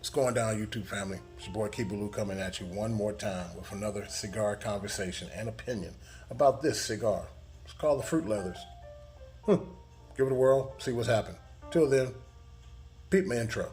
What's going down, YouTube family? It's your boy Kibaloo coming at you one more time with another cigar conversation and opinion about this cigar. It's called the Fruit Leathers. Give it a whirl, see what's happened. Till then, peep my intro.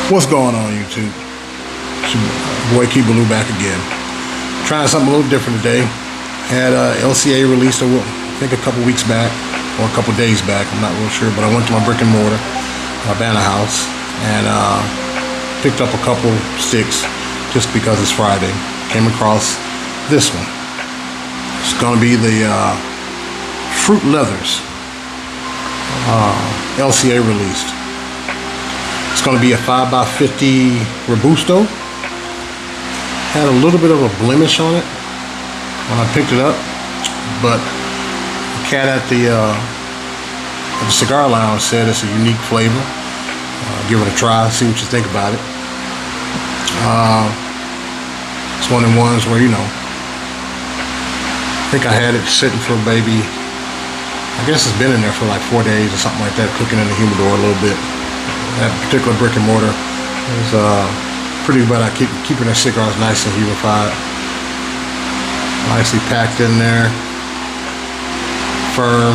What's going on, YouTube? It's your boy Kibaloo back again. Trying something a little different today. Had LCA released, I think a couple weeks back, or a couple days back, I'm not real sure, but I went to my brick and mortar, Banner House, and picked up a couple sticks just because it's Friday. Came across this one. It's going to be the Fruit Leathers, LCA released. It's going to be a 5x50 Robusto. Had a little bit of a blemish on it when I picked it up, but the cat at the cigar lounge said it's a unique flavor. Give it a try, see what you think about it. It's one of the ones where, you know, I think I had it sitting for maybe, I guess it's been in there for like 4 days or something like that, cooking in the humidor a little bit. That particular brick and mortar is pretty good at keeping their cigars nice and humidified. Nicely packed in there. Firm.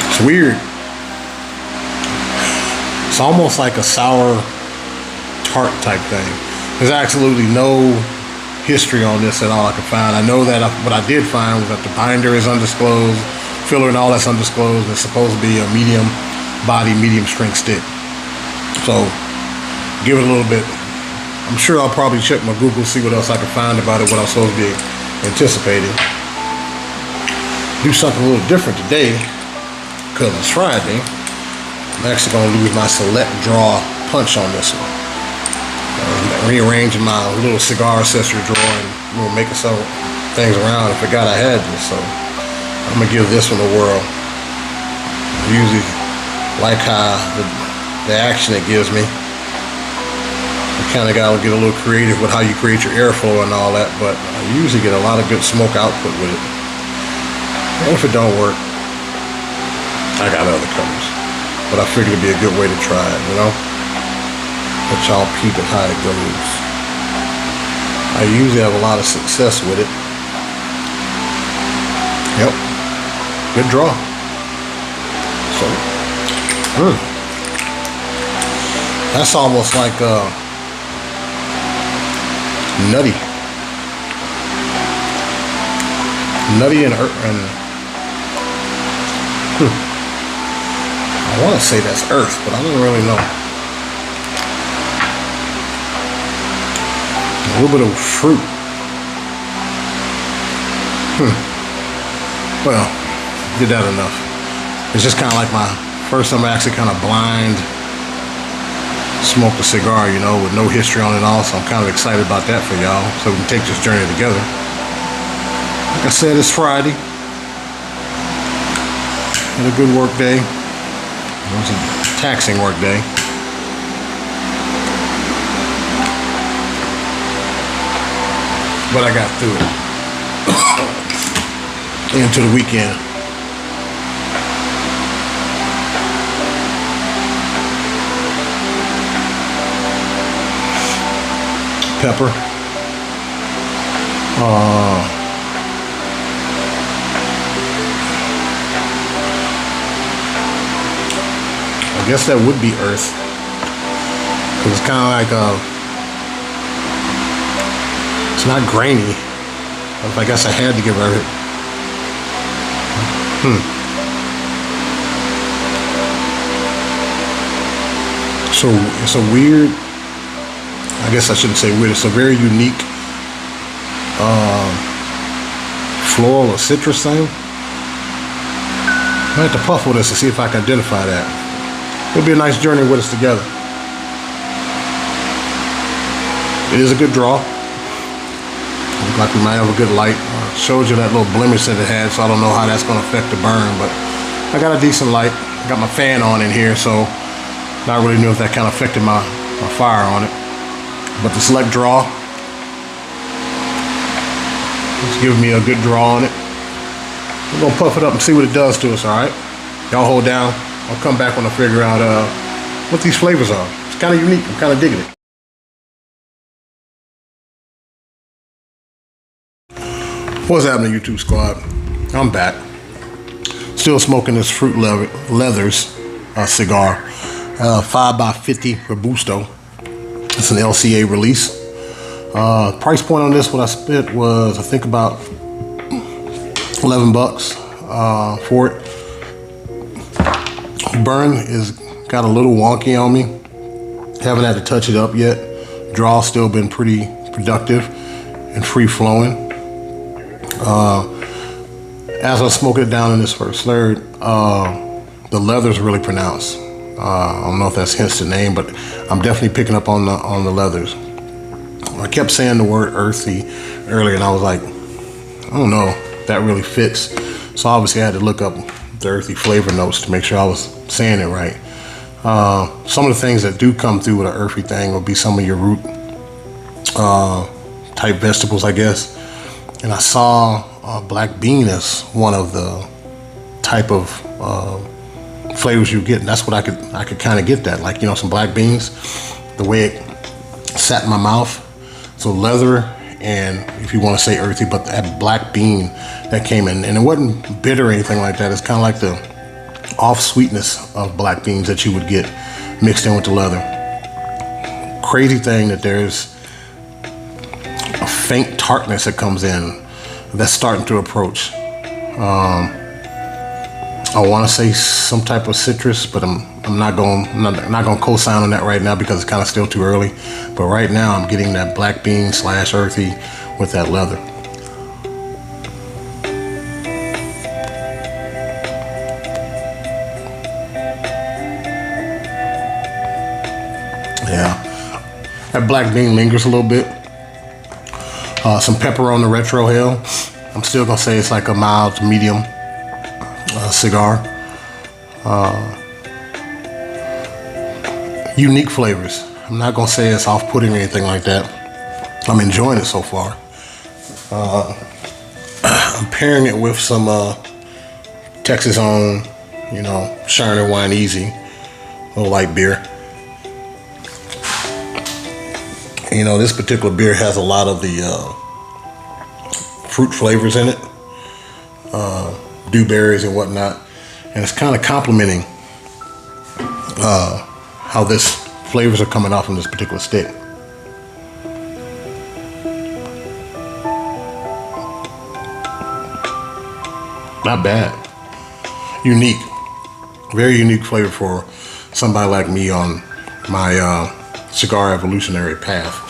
It's weird. It's almost like a sour tart type thing. There's absolutely no history on this at all I could find. I know that what I did find was that the binder is undisclosed, filler and all that's undisclosed. It's supposed to be a medium body, medium strength stick. So give it a little bit. I'm sure I'll probably check my Google, see what else I can find about it, what I'm supposed to be anticipating. Do something a little different today because it's Friday. I'm actually going to use my select draw punch on this one. Rearranging my little cigar accessory drawer and making some things around. I forgot I had this, so I'm going to give this one a whirl. Usually like how the action it gives me. I kind of got to get a little creative with how you create your airflow and all that, but I usually get a lot of good smoke output with it. And if it don't work, I got other colors. But I figured it'd be a good way to try it, you know? Let y'all peep at how it goes. I usually have a lot of success with it. Yep. Good draw. So that's almost like nutty and I want to say that's earth, but I don't really know. A little bit of fruit. Well, did that enough. It's just kind of like my first time I actually kind of blind smoked a cigar, you know, with no history on it all, so I'm kind of excited about that for y'all, so we can take this journey together. Like I said, it's Friday. Had a good work day. It was a taxing work day. But I got through it. Into the weekend. Pepper. I guess that would be earth, because it's kind of like it's not grainy, but I guess I had to give earth. So it's a weird, I guess I shouldn't say weird, it's a very unique floral or citrus thing. I have to puff with this to see if I can identify that. It'll be a nice journey with us together. It is a good draw. Look like we might have a good light. Showed you that little blemish that it had, so I don't know how that's going to affect the burn, but I got a decent light. I got my fan on in here, so not really knew if that kind of affected my fire on it. But the select draw, it's giving me a good draw on it. We're gonna puff it up and see what it does to us, all right? Y'all hold down. I'll come back when I figure out what these flavors are. It's kind of unique. I'm kind of digging it. What's happening, YouTube squad? I'm back. Still smoking this Fruit Leathers cigar. 5x50 Robusto. It's an LCA release. Price point on this, what I spent was, I think, about 11 bucks for it. Burn is got a little wonky on me. Haven't had to touch it up yet. Draw's still been pretty productive and free flowing. As I was smoking it down in this first third, the leather's really pronounced. I don't know if that's hence the name, but I'm definitely picking up on the leathers. I kept saying the word earthy earlier, and I was like, I don't know if that really fits. So obviously I had to look up the earthy flavor notes to make sure I was saying it right. Some of the things that do come through with an earthy thing will be some of your root type vegetables, I guess. And I saw black bean as one of the type of flavors you get, and that's what I could kind of get that, like, you know, some black beans, the way it sat in my mouth. So leather, and if you want to say earthy, but that black bean that came in, and it wasn't bitter or anything like that. It's kind of like the off sweetness of black beans that you would get mixed in with the leather. Crazy thing that there's a faint tartness that comes in that's starting to approach. I want to say some type of citrus, but I'm not going to co-sign on that right now because it's kind of still too early. But right now I'm getting that black bean / earthy with that leather. Yeah, that black bean lingers a little bit. Some pepper on the retro hill. I'm still gonna say it's like a mild to medium cigar. Unique flavors. I'm not gonna say it's off-putting or anything like that. I'm enjoying it so far. I'm pairing it with some Texas owned, you know, Shiner Wine Easy, a little light beer. You know, this particular beer has a lot of the fruit flavors in it, dewberries and whatnot, and it's kind of complementing how this flavors are coming off from this particular stick. Not bad. Unique, very unique flavor for somebody like me on my cigar evolutionary path.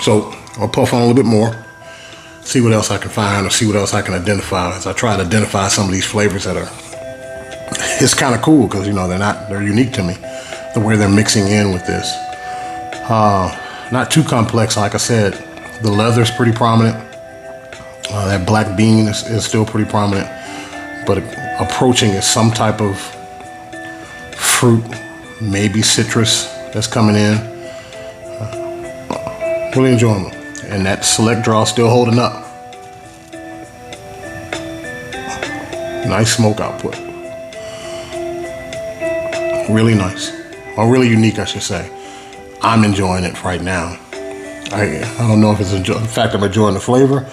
So I'll puff on a little bit more, see what else I can find, or see what else I can identify as I try to identify some of these flavors that are, it's kind of cool because, you know, they're unique to me, the way they're mixing in with this. Not too complex, like I said. The leather's pretty prominent. That black bean is still pretty prominent, but approaching is some type of fruit, maybe citrus that's coming in. Really enjoying them. And that select draw still holding up. Nice smoke output. Really nice. Or really unique, I should say. I'm enjoying it right now. I don't know if it's in fact I'm enjoying the flavor,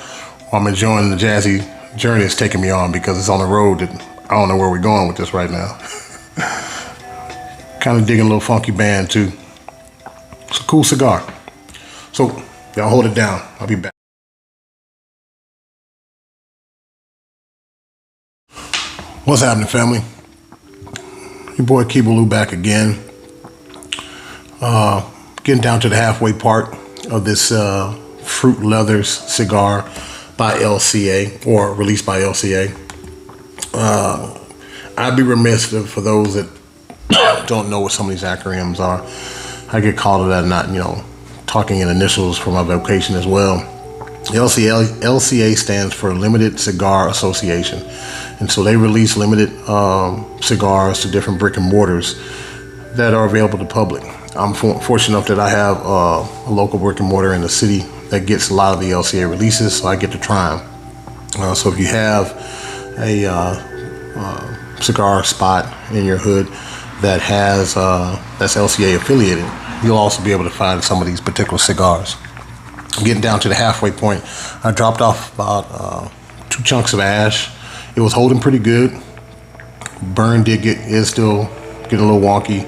or I'm enjoying the Jazzy journey it's taking me on, because it's on the road that I don't know where we're going with this right now. Kind of digging a little funky band too. It's a cool cigar. So y'all hold it down. I'll be back. What's happening, family? Your boy Kibaloo back again. Getting down to the halfway part of this Fruit Leathers cigar by LCA, or released by LCA. I'd be remiss for those that don't know what some of these acronyms are. I get called to that, not, you know, talking in initials for my vocation as well. LCA stands for Limited Cigar Association, and so they release limited cigars to different brick and mortars that are available to the public. I'm fortunate enough that I have a local brick and mortar in the city that gets a lot of the LCA releases, so I get to try them. So if you have a cigar spot in your hood that has that's LCA affiliated, you'll also be able to find some of these particular cigars. Getting down to the halfway point, I dropped off about 2 chunks of ash. It was holding pretty good. Burn is still getting a little wonky,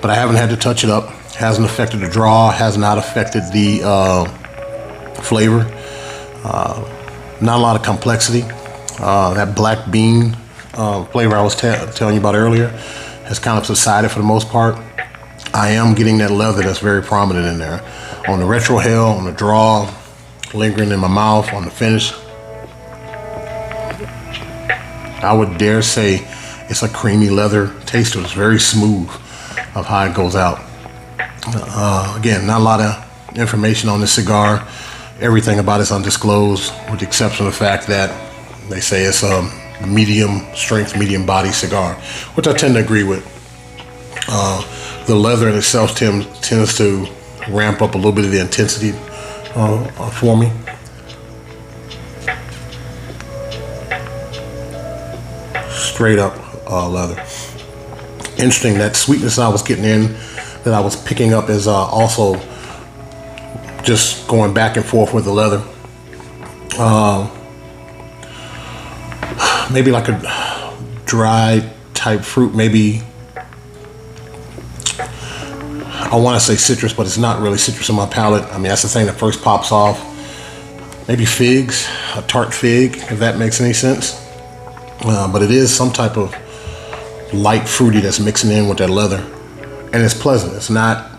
but I haven't had to touch it up. Hasn't affected the draw, has not affected the flavor. Not a lot of complexity. That black bean flavor I was telling you about earlier has kind of subsided for the most part. I am getting that leather that's very prominent in there. On the retrohale, on the draw, lingering in my mouth, on the finish. I would dare say it's a creamy leather taste. It's very smooth of how it goes out. Again, not a lot of information on this cigar. Everything about it's undisclosed, with the exception of the fact that they say it's a medium strength, medium body cigar, which I tend to agree with. The leather in itself tends to ramp up a little bit of the intensity for me. Straight up leather. Interesting, that sweetness I was getting in, that I was picking up, is also just going back and forth with the leather. Maybe like a dry type fruit, maybe. I want to say citrus, but it's not really citrus in my palate. I mean, that's the thing that first pops off. Maybe figs, a tart fig, if that makes any sense. But it is some type of light fruity that's mixing in with that leather. And it's pleasant. It's not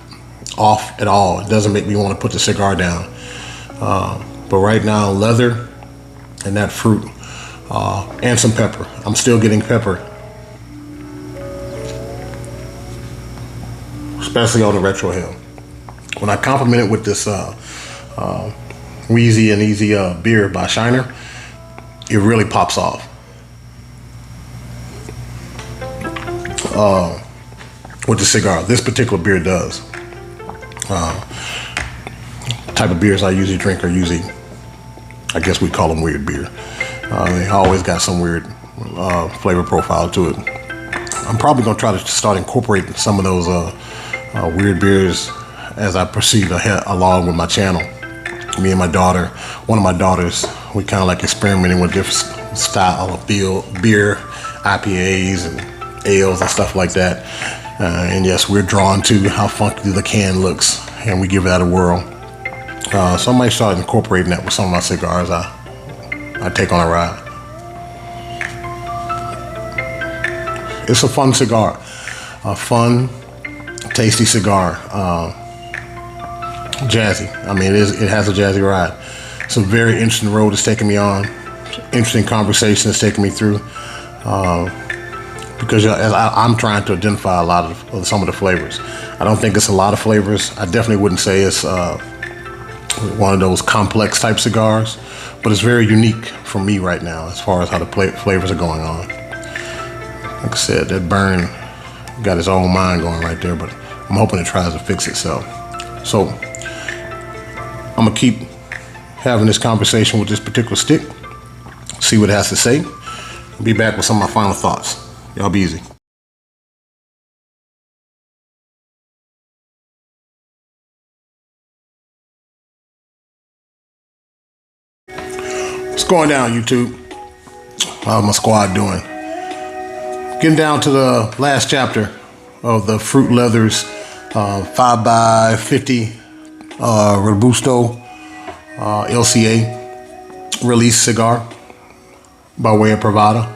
off at all. It doesn't make me want to put the cigar down. But right now, leather and that fruit, and some pepper. I'm still getting pepper, especially on the retrohale. When I complement it with this Wheezy and Easy beer by Shiner, it really pops off. With the cigar, this particular beer does. Type of beers I usually drink are usually, I guess we call them weird beer. They always got some weird flavor profile to it. I'm probably gonna try to start incorporating some of those weird beers as I proceed along with my channel. Me and my daughter, one of my daughters, we kind of like experimenting with different style of beer, IPAs and ales and stuff like that. And yes, we're drawn to how funky the can looks, and we give that a whirl. So I might start incorporating that with some of my cigars I take on a ride. It's a fun cigar, a fun, tasty cigar. Jazzy. I mean, it has a jazzy ride. It's a very interesting road it's taking me on. Interesting conversation it's taking me through. Because as I'm trying to identify a lot of some of the flavors. I don't think it's a lot of flavors. I definitely wouldn't say it's one of those complex type cigars, but it's very unique for me right now as far as how the flavors are going on. Like I said, that burn got his own mind going right there, but I'm hoping it tries to fix itself. So I'm gonna keep having this conversation with this particular stick, see what it has to say, and be back with some of my final thoughts. Y'all be easy. What's going down, YouTube? How's my squad doing? Getting down to the last chapter of the Fruit Leathers 5x50 Robusto LCA release cigar by way of Privada.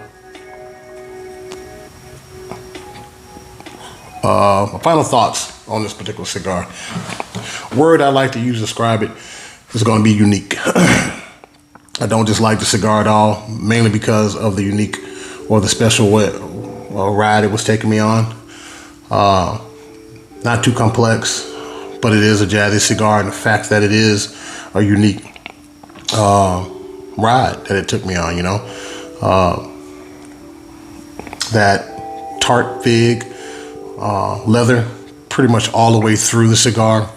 My final thoughts on this particular cigar. Word I like to use to describe it is going to be unique. I don't dislike the cigar at all, mainly because of the unique or the special ride it was taking me on. Not too complex, but it is a jazzy cigar, and the fact that it is a unique ride that it took me on, you know. That tart fig, leather, pretty much all the way through the cigar.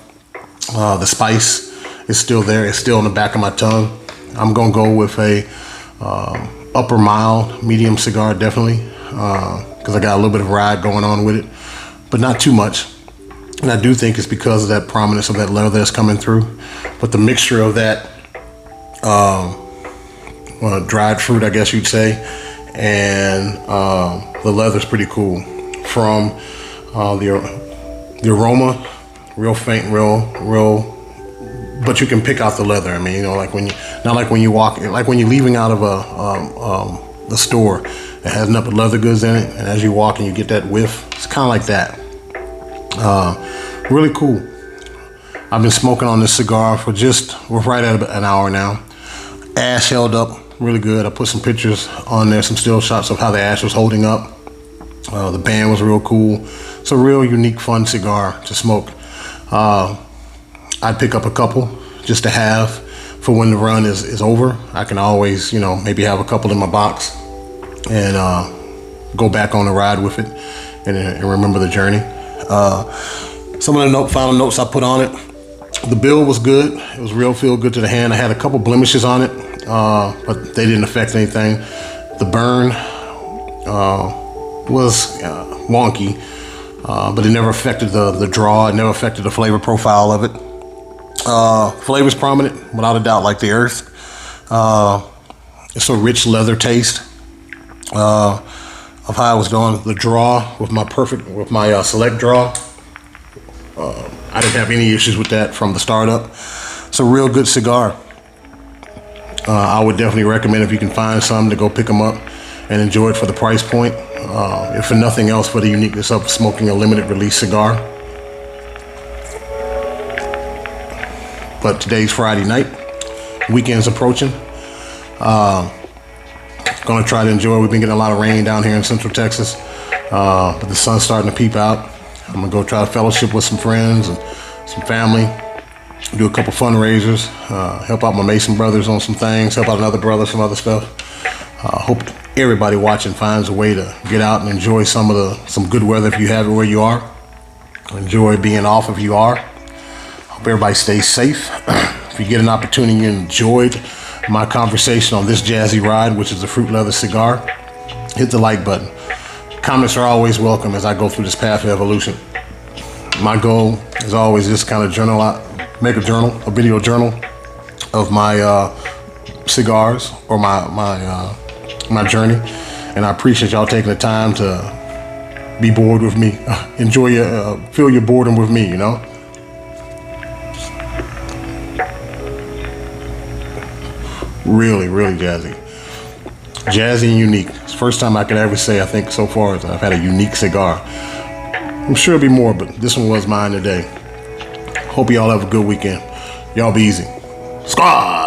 The spice is still there. It's still on the back of my tongue. I'm gonna go with a upper mild, medium cigar, definitely, because I got a little bit of ride going on with it, but not too much. And I do think it's because of that prominence of that leather that's coming through. But the mixture of that dried fruit, I guess you'd say, and the leather's pretty cool. From the aroma, real faint, real, but you can pick out the leather. I mean, you know, like when you, not like when you walk, like when you're leaving out of the store that has nothing but leather goods in it, and as you walk and you get that whiff, it's kind of like that. Really cool. I've been smoking on this cigar for we're right at an hour now. Ash held up really good. I put some pictures on there, some still shots of how the ash was holding up. The band was real cool. It's a real unique, fun cigar to smoke. I'd pick up a couple just to have for when the run is over. I can always, you know, maybe have a couple in my box and go back on the ride with it and remember the journey. Some of the final notes I put on it. The build was good. It was real feel good to the hand. I had a couple blemishes on it, but they didn't affect anything. The burn was wonky, but it never affected the draw. It never affected the flavor profile of it. Flavor's prominent, without a doubt, like the earth. It's a rich leather taste of how I was doing. The draw with my select draw. I didn't have any issues with that from the startup. It's a real good cigar. I would definitely recommend, if you can find some, to go pick them up and enjoy it for the price point. If for nothing else, for the uniqueness of smoking a limited release cigar. But today's Friday night, weekend's approaching. Gonna try to enjoy. We've been getting a lot of rain down here in Central Texas, but the sun's starting to peep out. I'm gonna go try to fellowship with some friends and some family, do a couple fundraisers, help out my Mason brothers on some things, help out another brother, some other stuff. Hope everybody watching finds a way to get out and enjoy some good weather if you have it where you are. Enjoy being off if you are. Hope everybody stays safe. If you get an opportunity and enjoyed my conversation on this Jazzy ride, which is a fruit leather cigar, hit the like button. Comments are always welcome as I go through this path of evolution. My goal is always just kind of make a video journal of my cigars or my journey. And I appreciate y'all taking the time to be bored with me. Feel your boredom with me, you know? Really, really jazzy. Jazzy and unique. It's the first time I could ever say, I think so far, that I've had a unique cigar. I'm sure there'll be more, but this one was mine today. Hope y'all have a good weekend. Y'all be easy. Squad!